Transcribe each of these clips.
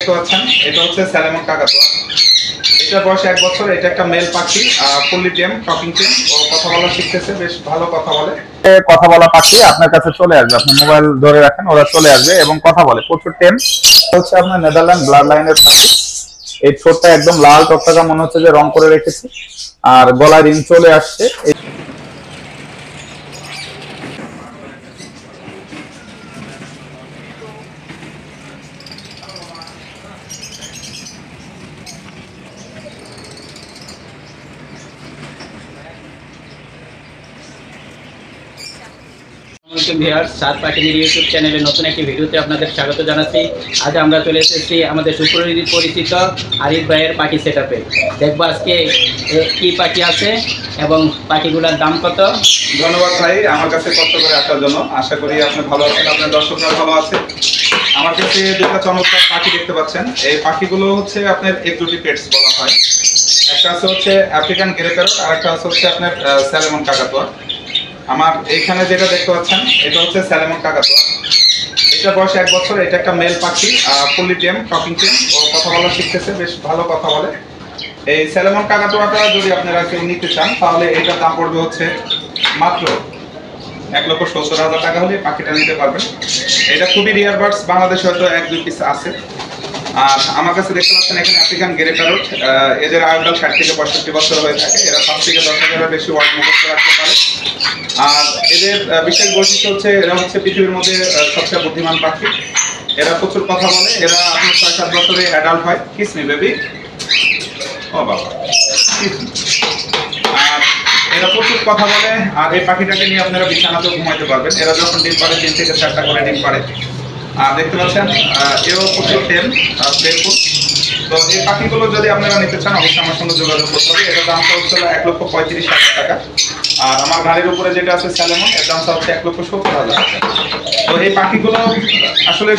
দেখতে পাচ্ছেন এটা হচ্ছে স্যালেমন কাকাতুয়া। এটার বয়স 1 বছর। এটা একটা মেল পাখি, ফুললি টেম, টকিং টেম। ও কথা বলা শিখতেছে, বেশ ভালো কথা বলে। কথা বলা পাখি আপনার কাছে চলে আসবে, আপনি মোবাইল ধরে রাখেন, ওরা চলে আসবে এবং কথা বলে, প্রচুর টেম। হচ্ছে আপনার নেদারল্যান্ড ব্লাড লাইনের পাখি। এই ঠোঁটটা একদম লাল টকটকা, মনে হচ্ছে যে রং করে রেখেছি, আর গলায় রিং চলে আসছে। সাত পাখির ইউটিউব চ্যানেলে নতুন একটি ভিডিওতে আপনাদের স্বাগত জানাচ্ছি। আজ আমরা চলে এসেছি আমাদের সুপরিচিত আরিফ ভাইয়ের পাখি সেটআপে। দেখবো আজকে কি পাখি আছে এবং পাখিগুলোর দাম কত। ধন্যবাদ ভাই আমার কাছে কষ্ট করে আসার জন্য। আশা করি আপনি ভালো আছেন, আপনার দর্শকরা ভালো আছে। আমার কাছে দুটো চমৎকার পাখি দেখতে পাচ্ছেন। এই পাখিগুলো হচ্ছে আপনার এক্সোটিক পেটস বলা হয়। একটা আছে হচ্ছে আফ্রিকান গ্রে প্যারট, আর একটা আছে হচ্ছে আপনার স্যালেমন কাকাতুয়া। আমার এইখানে যেটা দেখতে পাচ্ছেন এটা হচ্ছে স্যালেমন কাকাতুয়া। এটার বয়স 1 বছর। এটা একটা মেল পাখি, ফুললি টেম, টকিং টেম। ও কথা বলা শিখতেছে, বেশ ভালো কথা বলে। এই স্যালেমন কাকাতুয়াটা যদি আপনারা কেউ নিতে চান তাহলে এটার দাম পড়বে হচ্ছে মাত্র 1,70,000 টাকা হলে পাখিটা নিতে পারবেন। এটা খুবই রিয়ার বার্ডস, বাংলাদেশে হয়তো 1-2 পিস আছে। আর আমার কাছে দেখতে পাচ্ছেন এখানে আফ্রিকান গ্রে প্যারট। এদের আয়ুকাল 60 থেকে 65 বছর হয়ে থাকে। এরা 5 থেকে 10 হাজারের বেশি ওয়ার্ড মুখস্থ রাখতে পারে। আর এদের বিশেষ বৈশিষ্ট্য হচ্ছে এরা হচ্ছে পৃথিবীর মধ্যে সবচেয়ে বুদ্ধিমান পাখি। এরা প্রচুর কথা বলে। এরা আপনার 6-7 বছরে অ্যাডাল্ট হয়। কিস মি বেবি, ও বাবা। আর এরা প্রচুর কথা বলে। আর এই পাখিটাকে নিয়ে আপনারা বিছানাতেও ঘুমাইতে পারবেন। এরা যখন ডিম পারে 3 থেকে 4টা করে ডিম পারে। আর দেখতে পাচ্ছেন এও প্রচুর টেম, প্লেফুল। তো এই পাখিগুলো যদি আপনারা নিতে চান অবশ্যই আমার সঙ্গে যোগাযোগ করতে হবে। এটার দামটা হচ্ছে 1,35,000 টাকা। আর আমার গাড়ির উপরে যেটা আছে স্যালেমন, এর দামটা হচ্ছে 1,70,000 টাকা। তো এই পাখিগুলো আসলে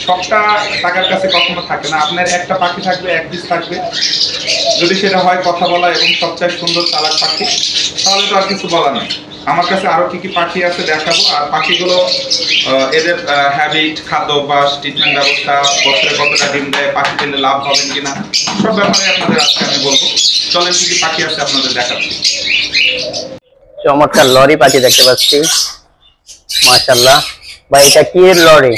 শখটা টাকার কাছে কখনো থাকে না। আপনার একটা পাখি থাকবে, এক পিস থাকবে, যদি সেটা হয় কথা বলা এবং সবচেয়ে সুন্দর চালাক পাখি, তাহলে তো আর কিছু বলার নেই। আমার কাছে আরো কি কি পাখি আছে দেখাবো। আর পাখিগুলো এদের হ্যাবিট, খাদ্য অভ্যাস, ট্রিটমেন্ট ব্যবস্থা, বছরে কতটা ডিম দেয়, পাখি পেলে লাভ হবেন কিনা, সব ব্যাপারে আপনাদের আজকে আমি বলবো। চলেন কি কি পাখি আছে আপনাদের দেখাচ্ছি। চমৎকার লরি পাখি দেখতে পাচ্ছি, মাশাআল্লাহ। ভাই এটা কি লরি?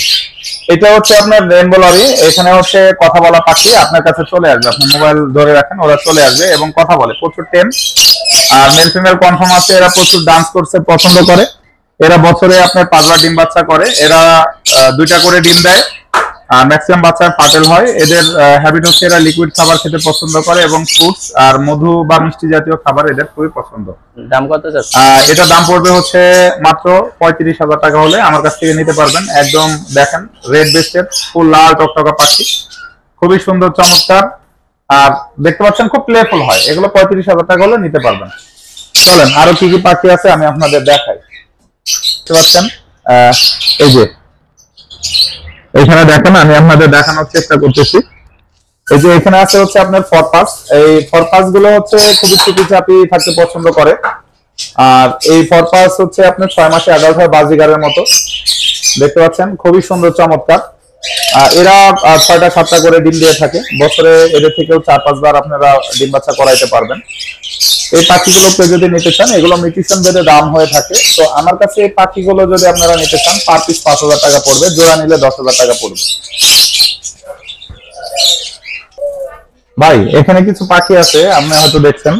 এটা হচ্ছে আপনার রেইনবো লরি। এখানে হচ্ছে কথা বলা পাখি আপনার কাছে চলে আসবে, আপনি মোবাইল ধরে রাখেন, ওরা চলে আসবে এবং কথা বলে, প্রচুর টেম। আর মেল ফিমেল কনফার্ম আছে। এরা প্রচুর ডান্স করতে পছন্দ করে। এরা বছরে আপনার 5বার ডিম বাচ্চা করে। এরা 2টা করে ডিম দেয়। ম্যাক্সিমাম বাচ্চা ফাটেল হয়। এদের হ্যাবিট হচ্ছে এরা লিকুইড খাবার খেতে পছন্দ করে এবং ফ্রুটস আর মধু বা মিষ্টি জাতীয় খাবার এদের খুবই পছন্দ। দাম কত যাচ্ছে? এটা দাম পড়বে হচ্ছে মাত্র 35,000 টাকা হলে আমার কাছ থেকে নিতে পারবেন। একদম দেখেন রেড বেস্টেড, ফুল লাল টকটকা পাখি, খুবই সুন্দর চমৎকার। আর দেখতে পাচ্ছেন খুব প্লেফুল হয়। এগুলো 35,000 টাকা হলে নিতে পারবেন। চলেন আরো কি কি পাখি আছে আমি আপনাদের দেখাই। দেখতে পাচ্ছেন এই যে এখানে দেখেন, আমি আপনাদের দেখানোর চেষ্টা করতেছি। এই যে এখানে আছে হচ্ছে আপনার ফরপাস। এই ফরপাস গুলো হচ্ছে খুবই চুপিচাপি থাকতে পছন্দ করে। আর এই ফরপাস হচ্ছে আপনার 6 মাসে অ্যাডাল্ট হয় বাজিগারের মতো। দেখতে পাচ্ছেন খুবই সুন্দর চমৎকার। এরা 6টা-7টা করে ডিম দিয়ে থাকে। বছরে এদের থেকেও 4-5 বার আপনারা ডিম বাচ্চা করাইতে পারবেন। এই পাখিগুলোকে যদি নিতে চান, এগুলো মিউটেশন বেদে দাম হয়ে থাকে। তো আমার কাছে এই পাখিগুলো যদি আপনারা নিতে চান, পার পিস 5,000 টাকা পড়বে, জোড়া নিলে 10,000 টাকা পড়বে। ভাই এখানে কিছু পাখি আছে আপনি হয়তো দেখছেন।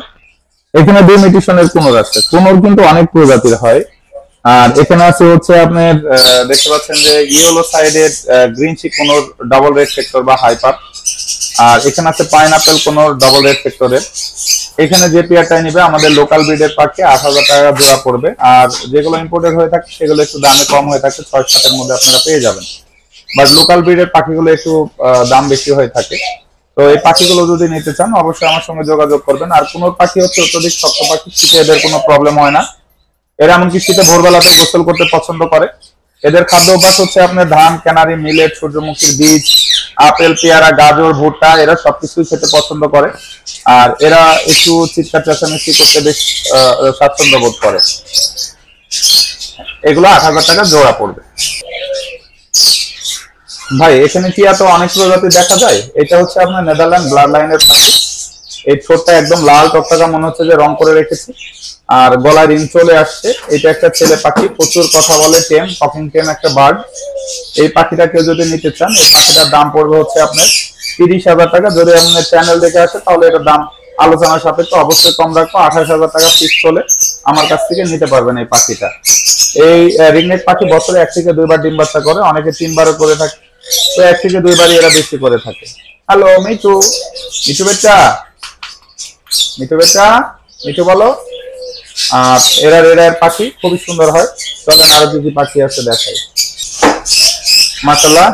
এখানে 2 মিউটেশনের কুনোর আছে। কুনোর কিন্তু অনেক প্রজাতির হয়। আর এখানে আছে হচ্ছে আপনার দেখতে পাচ্ছেন যে ইয়েলো সাইডের green cheek conure double red sector বা হাইপার। আর এখানে আছে পাইনাপেল কোনোর ডাবল রেড সেক্টরের। এখানে যে পেয়ারটাই নিবে আমাদের লোকাল ব্রিডের পাখি 8,000 টাকা জোড়া পড়বে। আর যেগুলো ইম্পোর্টেড হয়ে থাকে সেগুলো একটু দামে কম হয়ে থাকে, 6-7 এর মধ্যে আপনারা পেয়ে যাবেন। বাট লোকাল ব্রিডের পাখিগুলো একটু দাম বেশি হয়ে থাকে। তো এই পাখিগুলো যদি নিতে চান অবশ্যই আমার সঙ্গে যোগাযোগ করবেন। আর কোনোর পাখি হচ্ছে অত্যধিক শক্ত পাখি, শীতে এদের কোনো প্রবলেম হয় না। এরা এমনকি শীতে ভোরবেলাতে গোসল করতে পছন্দ করে। এদের খাদ্য অভ্যাস হচ্ছে আপনার ধান, ক্যানারি, মিলেট, সূর্যমুখীর বীজ, আপেল, পেয়ারা, গাজর, ভুট্টা, এরা সবকিছুই খেতে পছন্দ করে। আর এরা একটু চিৎকার চেঁচামেচি করতে বেশ স্বাচ্ছন্দ্য বোধ করে। এগুলো 8,000 টাকা জোড়া পড়বে। ভাই এখানে টিয়া তো অনেক প্রজাতি দেখা যায়, এটা হচ্ছে আপনার নেদারল্যান্ড ব্লাড লাইনের পাখি। এই ঠোঁটটা একদম লাল টকটকা, মনে হচ্ছে যে রং করে রেখেছি, আর গলায় রিং চলে আসছে। এটা একটা ছেলে পাখি, প্রচুর কথা বলে, টেম টকিং টেম একটা বার্ড। এই পাখিটা কেউ যদি নিতে চান, এই পাখিটার দাম পড়বে হচ্ছে আপনার 30,000 টাকা। যদি আপনার চ্যানেল দেখে আসে তাহলে এটার দাম আলোচনার সাপেক্ষে অবশ্যই কম রাখবো। 28,000 টাকা ফিক্স হলে আমার কাছ থেকে নিতে পারবেন এই পাখিটা। এই রিংনেক পাখি বছরে 1 থেকে 2 বার ডিম বাচ্চা করে, অনেকে 3 বারও করে থাকে, তো 1 থেকে 2 বারই এরা বেশি করে থাকে। হ্যালো মিঠু, মিঠু বেটা, মিঠু বেটা, মিঠু বলো। আর এরা পাখি খুবই সুন্দর হয়। চলেন আরো কি কি পাখি আছে দেখাই। মাশাআল্লাহ,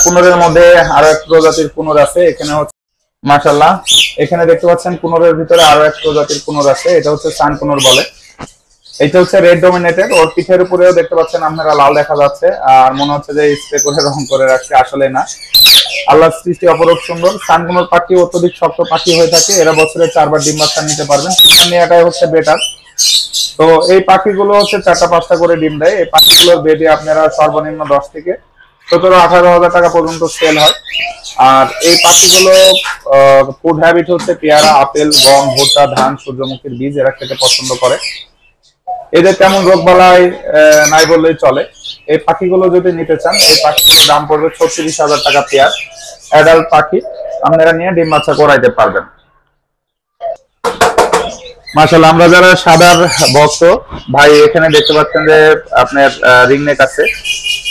কুনুরের মধ্যে আরো এক প্রজাতির কুনুর আছে। এখানে হচ্ছে মাশাআল্লাহ, এখানে দেখতে পাচ্ছেন কুনুরের ভিতরে আরো এক প্রজাতির কুনুর আছে। এটা হচ্ছে সান কুনুর বলে। এটা হচ্ছে রেড ডমিনেটেড। ওর পিঠের উপরেও দেখতে পাচ্ছেন আপনারা লাল দেখা যাচ্ছে, আর মনে হচ্ছে যে স্প্রে করে রং করে রাখছে, আসলে না। আল্লাহর সৃষ্টি অপরূপ সুন্দর। সান কুনুর পাখি অত্যধিক শক্ত পাখি হয়ে থাকে, এরা বছরে 4 বার ডিম বাচ্চা নিতে পারবেন। চিকেন নেওয়াটাই হচ্ছে বেটার। তো এই পাখিগুলো হচ্ছে 4টা-5টা করে ডিম দেয়। এই পাখিগুলোর বেডে আপনারা সর্বনিম্ন 10 থেকে 17-18,000 টাকা পর্যন্ত সেল হয়। আর এই পাখিগুলো ফুড হ্যাবিট হচ্ছে পেয়ারা, আপেল, গম, ভুট্টা, ধান, সূর্যমুখীর বীজ এরা খেতে পছন্দ করে। এদের তেমন রোগ বালাই নাই বললেই চলে। এই পাখিগুলো যদি নিতে চান, এই পাখিগুলোর দাম পড়বে 36,000 টাকা পেয়ার। অ্যাডাল্ট পাখি, আপনারা নিয়ে ডিম বাচ্চা করাইতে পারবেন। মাশাআল্লাহ, আমরা যারা সাদার ভক্ত ভাই, এখানে দেখতে পাচ্ছেন যে আপনার রিংনেক আছে।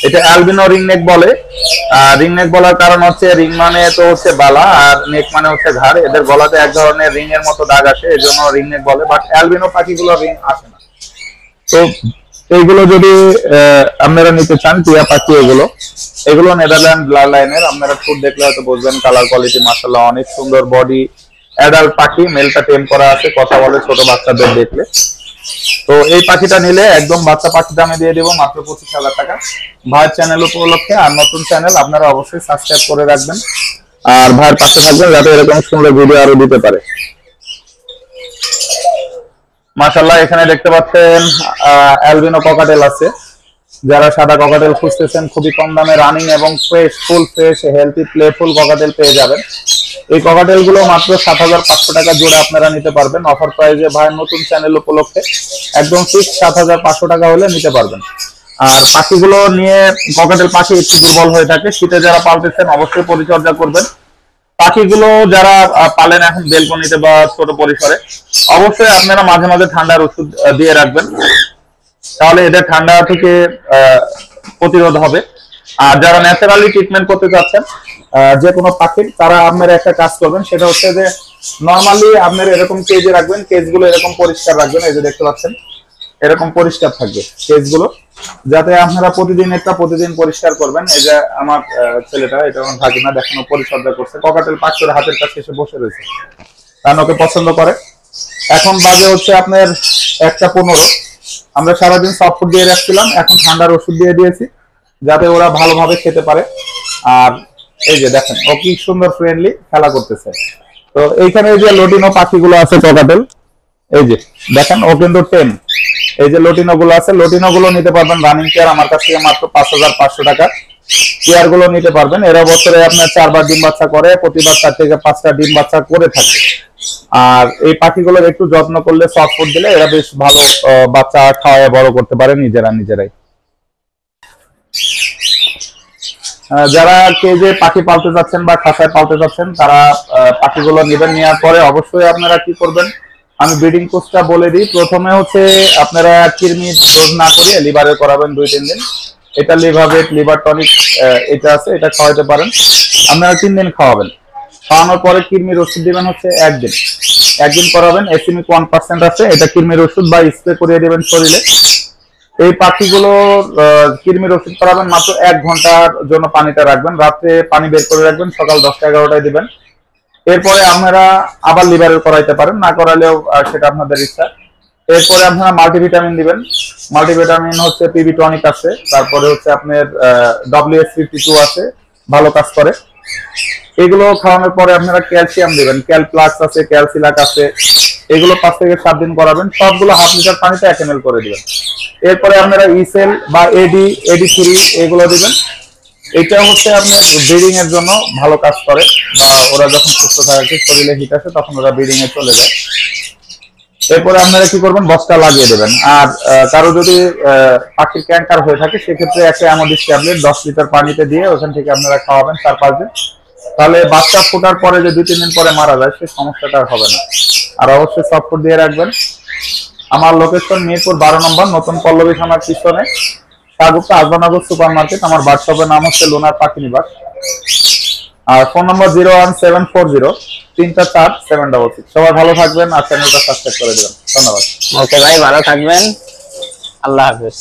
এটা অ্যালবিনো রিংনেক বলে। রিংনেক বলার কারণ হচ্ছে রিং মানে তো হচ্ছে বালা, আর নেক মানে হচ্ছে ঘাড়। এদের গলাতে এক ধরনের রিং এর মতো দাগ আসে, এই জন্য রিংনেক বলে। বাট অ্যালবিনো পাখিগুলো রিং আসে না। তো এইগুলো যদি আপনারা নিতে চান, টিয়া পাখি এগুলো নেদারল্যান্ড ব্লাড লাইনের। আপনারা ফুড দেখলে হয়তো বুঝবেন, কালার কোয়ালিটি মাশাআল্লাহ অনেক সুন্দর। বডি অ্যাডাল্ট পাখি, মেলটা টেম করা আছে, কথা বলে ছোট বাচ্চাদের দেখলে। তো এই পাখিটা নিলে একদম বাচ্চা পাখি দামে দিয়ে দেবো মাত্র 25,000 টাকা ভাইয়ের চ্যানেল উপলক্ষে। আর নতুন চ্যানেল আপনারা অবশ্যই সাবস্ক্রাইব করে রাখবেন, আর ভাইয়ের পাশে থাকবেন যাতে এরকম সুন্দর ভিডিও আরো দিতে পারে। মাশাআল্লাহ, এখানে দেখতে পাচ্ছেন অ্যালবিনো ককাটেল আছে। যারা সাদা ককাটেল খুঁজতেছেন, খুবই কম দামে রানিং এবং fresh, full fresh, healthy, playful cockatiel পেয়ে যাবেন। এই ককাটেল গুলো মাত্র 7,500 টাকা জোড়া আপনারা নিতে পারবেন অফার প্রাইজে। ভাই নতুন চ্যানেল উপলক্ষে একদম ফিক্স 7,500 টাকা হলে নিতে পারবেন। আর পাখিগুলো নিয়ে, ককাটেল পাখি একটু দুর্বল হয়ে থাকে, শীতে যারা পালতেছেন অবশ্যই পরিচর্যা করবেন। পাখিগুলো যারা পালেন এখন বেলকনিতে বা ছোট পরিসরে, অবশ্যই আপনারা মাঝে মাঝে ঠান্ডার ওষুধ দিয়ে রাখবেন, তাহলে এদের ঠান্ডা থেকে প্রতিরোধ হবে। আর যারা ন্যাচারালি ট্রিটমেন্ট করতে চাচ্ছেন যে কোনো পাখির, তারা আপনারা একটা কাজ করবেন, সেটা হচ্ছে যে নর্মালি আপনারা এরকম কেজে রাখবেন। কেজগুলো এরকম পরিষ্কার রাখবেন, এই যে দেখতে পাচ্ছেন এরকম পরিষ্কার থাকবে কেজগুলো, যাতে আপনারা প্রতিদিন পরিষ্কার করবেন। এই যে আমার ছেলেটা, এটা আমার ভাগিনা, দেখানো পরিচর্যা করছে। ককাটেল পাখির হাতের কাছে এসে বসে রয়েছে, কারণ ওকে পছন্দ করে। এখন বাজে হচ্ছে আপনার 1:15। আমরা সারাদিন সফট ফুড দিয়ে রাখছিলাম, এখন ঠান্ডার ওষুধ দিয়ে দিয়েছি যাতে ওরা ভালোভাবে খেতে পারে। আর এই যে দেখেন ও কি সুন্দর ফ্রেন্ডলি খেলা করতেছে। তো এইখানে যে লটিনো পাখিগুলো আছে ককাটেল, এই যে দেখেন ও কিন্তু 10। এই যে লটিনো গুলো আছে, লটিনো গুলো নিতে পারবেন রানিং চেয়ার আমার কাছ থেকে মাত্র 5,500 টাকা। চেয়ার গুলো নিতে পারবেন। এরা বছরে আপনার 4 বার ডিম বাচ্চা করে, প্রতিবার 4 থেকে 5টা ডিম বাচ্চা করে থাকে। আর এই পাখিগুলোর একটু যত্ন করলে, সফট ফুড দিলে এরা বেশ ভালো বাচ্চা খাওয়ায় বড় করতে পারে নিজেরাই। যারা কেজে পাখি পালতে যাচ্ছেন বা খাঁচায় পালতে যাচ্ছেন, তারা পাখিগুলো নেবেন। নেওয়ার পরে অবশ্যই আপনারা কি করবেন, আমি ব্রিডিং কোর্সটা বলে দিই। প্রথমে হচ্ছে আপনারা কৃমি ডোজ না করিয়ে লিভারে করাবেন 2-3 দিন। এটা লিভারভেট, লিভার টনিক এটা আছে, এটা খাওয়াতে পারেন। আপনারা 3 দিন খাওয়াবেন। খাওয়ানোর পরে কৃমির ওষুধ দিবেন হচ্ছে 1 দিন। 1 দিন করাবেন। এসিমিক 1% আছে, এটা কৃমির ওষুধ বা স্প্রে করিয়ে দেবেন শরীরে। এই পাখিগুলো কৃমির ওষুধ করাবেন, মাত্র 1 ঘন্টার জন্য পানিটা রাখবেন। রাত্রে পানি বের করে রাখবেন, সকাল 10টা-11টায় দিবেন। এরপরে আপনারা আবার লিভারের করাইতে পারেন, না করালেও সেটা আপনাদের ইচ্ছা। এরপরে আপনারা মাল্টিভিটামিন দিবেন। মাল্টিভিটামিন হচ্ছে পিবি টনিক আছে, তারপরে হচ্ছে আপনার WS52 আছে, ভালো কাজ করে। এগুলো খাওয়ানোর পরে আপনারা ক্যালসিয়াম দিবেন। ক্যালপ্লাক্স আছে, ক্যালসিলাক আছে, এগুলো 5 থেকে 7 দিন করাবেন। সবগুলো হাফ লিটার পানিতে 1 ml করে দিবেন। এরপরে আপনারা ইসেল বা AD3 এগুলো দিবেন। এটা হচ্ছে আপনার ব্রিডিং এর জন্য ভালো কাজ করে, বা ওরা যখন সুস্থ থাকে শরীরে হিট আসে তখন ওরা ব্রিডিং এ চলে যায়। এরপরে আপনারা কি করবেন, বস্তা লাগিয়ে দেবেন। আর কারো যদি পাখির ক্যান্সার হয়ে থাকে সেক্ষেত্রে একটা অ্যামোডিস ট্যাবলেট 10 লিটার পানিতে দিয়ে ওখান থেকে আপনারা খাওয়াবেন 4-5 দিন, তাহলে বাচ্চা ফোটার পরে যে 2-3 দিন পরে মারা যায় সেই সমস্যাটা আর হবে না। আর অবশ্যই সফট ফুড দিয়ে রাখবেন। আমার লোকেশন মিরপুর 12 নম্বর, নতুন পল্লবী থানার পিছনে সাগুপ্তা আজবানগর সুপার মার্কেট। আমার হোয়াটসঅ্যাপের নাম হচ্ছে লোনার পাখি নিবাস, আর ফোন নম্বর 01740 সবাই ভালো থাকবেন আর চ্যানেলটা সাবস্ক্রাইব করে দেবেন। ধন্যবাদ। ওকে ভাই, ভালো থাকবেন, আল্লাহ হাফেজ।